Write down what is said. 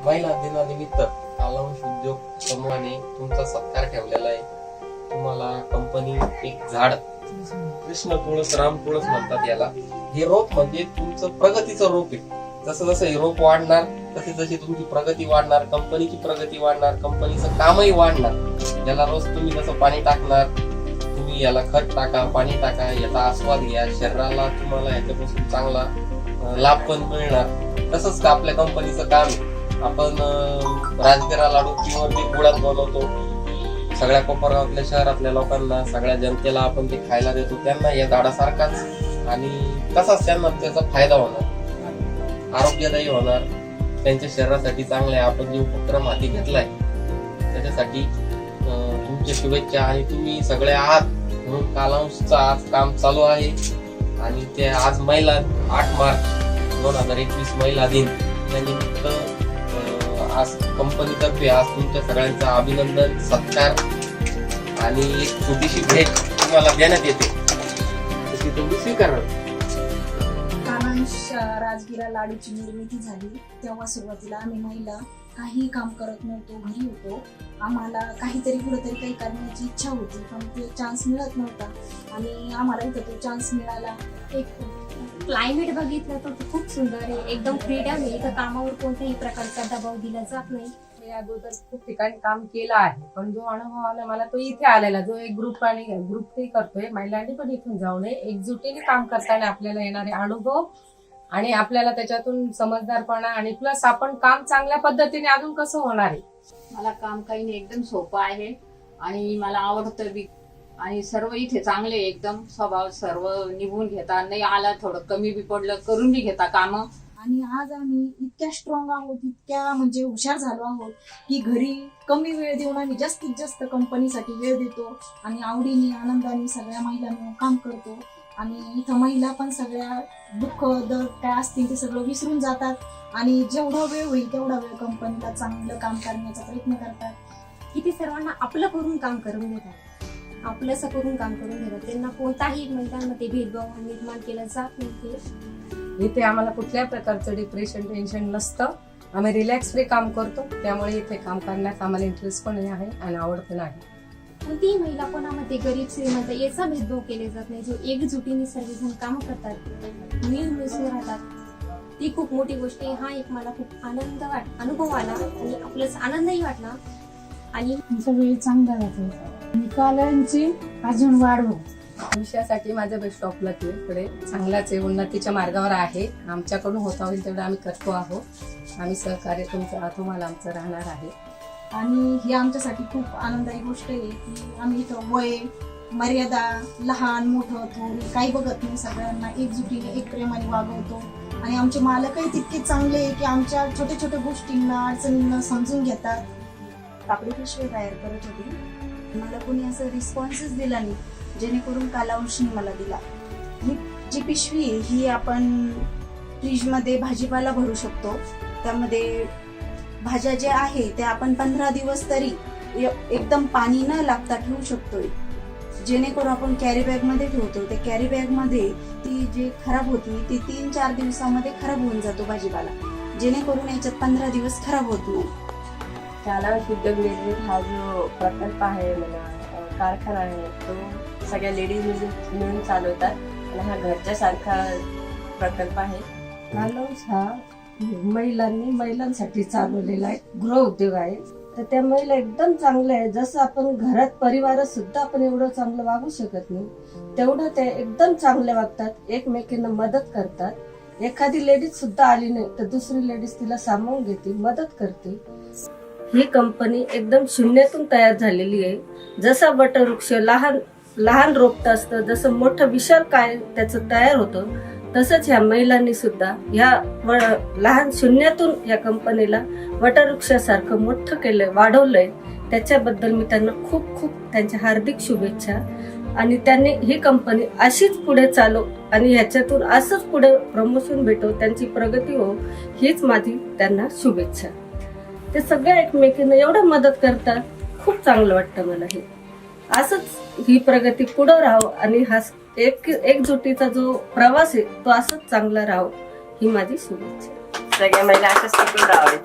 महिला दिनानिमित्त कालावंश उद्योग समूहाने तुमचा सत्कार ठेवलेला आहे. तुम्हाला कंपनी एक झाड, कृष्ण तुळस, राम तुळस म्हणतात याला. हे रोप म्हणजे तुमचं प्रगतीचं रोप आहे. जसं जसं हे रोप वाढणार तसे जशी तुमची प्रगती वाढणार, कंपनीची प्रगती वाढणार, कंपनीचं कामही वाढणार. याला रोज तुम्ही जसं पाणी टाकणार, तुम्ही याला खत टाका, पाणी टाका, याचा आस्वाद घ्या, शरीराला तुम्हाला याच्यापासून चांगला लाभ पण मिळणार. तसंच आपल्या कंपनीचं काम आहे. आपण राजगिरा लाडू प्युअर जे गुळात बनवतो, सगळ्या कोपरगावातल्या शहरातल्या लोकांना, सगळ्या जनतेला आपण ते खायला देतो. त्यांना या झाडासारखाच आणि तसाच त्यांना त्याचा फायदा होणार, आरोग्यदायी होणार, त्यांच्या शरीरासाठी चांगलं आहे. आपण जे उपक्रम हाती घेतलाय त्याच्यासाठी तुमच्या शुभेच्छा. आणि तुम्ही सगळे आहात म्हणून कालांशचं आज काम चालू आहे. आणि ते आज महिला 8 मार्च 2021 महिला दिन या निमित्त आज कंपनीतर्फे आज तुमच्या सगळ्यांचा अभिनंदन, सत्कार आणि एक छोटीशी भेट तुम्हाला देण्यात येते, तशी तुम्ही स्वीकारा. कालांश राजगिरा लाडूची निर्मिती झाली तेव्हा सुरुवातीला आम्ही महिला काही काम करत नव्हतो, घरी होतो. आम्हाला काहीतरी कुठेतरी काही करण्याची इच्छा होती, पण ते चान्स मिळत नव्हता आणि आम्हाला इथं तो चान्स मिळाला. एक क्लायमेट बघितलं तर खूप सुंदर आहे, एकदम फ्रीडम आहे. इथं कामावर कोणत्याही प्रकारचा दबाव दिला जात नाही. मी अगोदर खूप ठिकाणी काम केलं आहे, पण जो अनुभव आला मला तो इथे आलेला, जो एक ग्रुपही करतोय. महिलांनी पण इथून जाऊ नये, एकजुटीने काम करताना आपल्याला येणारे अनुभव आणि आपल्याला त्याच्यातून समजदारपणा आणि प्लस आपण काम चांगल्या पद्धतीने अजून कसं होणार आहे. मला काम काही नाही, एकदम सोपं आहे आणि मला आवडतं बी. आणि सर्व इथे चांगले, एकदम स्वभाव सर्व निभून घेता, नाही आला थोडं कमी बी पडलं करून बी घेता काम. आणि आज आम्ही इतक्या स्ट्रॉंग आहोत, इतक्या म्हणजे हुशार झालो आहोत की घरी कमी वेळ देऊन आम्ही जास्तीत जास्त कंपनीसाठी वेळ देतो आणि आवडीने आनंदाने सगळ्या महिलांना काम करतो. आणि इथं महिला पण सगळ्या दुःख दर काय असतील ते सगळं विसरून जातात आणि जेवढा वेळ होईल तेवढा वेळ कंपनीला चांगलं काम करण्याचा प्रयत्न करतात. किती सर्वांना आपलं करून काम करून घेतात, आपलंसं करून काम करून घेतात. त्यांना कोणताही महिलांमध्ये भेदभाव निर्माण केला जात नाही. इथे आम्हाला कुठल्याही प्रकारचं डिप्रेशन, टेन्शन नसतं. आम्ही रिलॅक्स फ्री काम करतो, त्यामुळे इथे काम करण्यात आम्हाला इंटरेस्ट पण आहे आणि आवड पण आहे. कोणतीही महिला कोणामध्ये गरीब श्रीमंत याचा भेदभाव केले जात नाही. जो एकजुटीने सर्वजण काम करतात, मिळून राहतात, ती खूप मोठी गोष्ट आहे. हा एक मला खूप अनुभव आला आणि आपलाच आनंदही वाटला. आणि सगळी चांगला जातो, निकालांची अजून वाढवू. भविष्यासाठी माझं बेस्ट ऑफ लक आहे, पुढे चांगलाच आहे, उन्नतीच्या मार्गावर आहे. आमच्याकडून होता होईल तेवढं आम्ही करतो आहोत. आम्ही सहकार्य तुमचं तुम्हाला आमचं राहणार आहे. आणि ही आमच्यासाठी खूप आनंदाची गोष्ट आहे की आम्ही इथं वय मर्यादा, लहान मोठं थोडी काही बघत नाही, सगळ्यांना एकजुटीने एक प्रेमाने वागवतो. आणि आमचे मालकही तितके चांगले आहे की आमच्या छोट्या छोट्या गोष्टींना, अडचणींना समजून घेतात. कापडी पिशवी तयार करत होती, मला कोणी असं रिस्पॉन्सच दिला नाही, जेणेकरून कालावंशने मला दिला. ही जी पिशवी आहे ही आपण फ्रीजमध्ये भाजीपाला भरू शकतो. त्यामध्ये भाज्या ज्या आहे त्या आपण 15 दिवस तरी एकदम पाणी न लागता ठेवू शकतोय. जेणेकरून आपण कॅरी बॅग मध्ये ठेवतो, त्या कॅरी बॅग मध्ये ती जी खराब होती ती 3-4 दिवसामध्ये खराब होऊन जातो भाजीपाला, जेणेकरून याच्यात 15 दिवस खराब होत नाही. कालावंश उद्योग निर्मित हा जो प्रकल्प आहे, कारखाना आहे, तो सगळ्या लेडीज मिळून चालवतात आणि हा घरच्या सारखा प्रकल्प आहे. कालावंश हा महिलांसाठी चालवलेला आहे गृह उद्योग आहे. तर त्या महिला एकदम चांगल्या आहे. जसं आपण घरात परिवारात सुद्धा आपण एवढं चांगलं वागू शकत नाही, तेवढं ते एकदम चांगले वागतात, एकमेकींना मदत करतात. एखादी लेडीज सुद्धा आली नाही तर दुसरी लेडीज तिला सामावून घेते, मदत करते. ही कंपनी एकदम शून्यातून तयार झालेली आहे. जसा वटवृक्ष लहान लहान रोपट असतं, जसं मोठं विशाल काय त्याचं तयार होतं, तसंच ह्या महिलांनी सुद्धा ह्या लहान शून्यातून या कंपनीला वटवृक्षासारखं मोठं केलंय, वाढवलंय. त्याच्याबद्दल मी त्यांना खूप खूप त्यांच्या हार्दिक शुभेच्छा. आणि त्यांनी ही कंपनी अशीच पुढे चालव आणि ह्याच्यातून असंच पुढे प्रमोशन भेटो, त्यांची प्रगती हो, हीच माझी त्यांना शुभेच्छा. ते सगळ्या एकमेकींना एवढं मदत करतात, खूप चांगलं वाटतं मला. हे असंच ही प्रगती पुढे राहावं आणि हा एकजुटीचा जो प्रवास आहे तो असंच चांगला राहावं, ही माझी शुभेच्छा. सगळ्या महिला अशाच टिकून राहावे.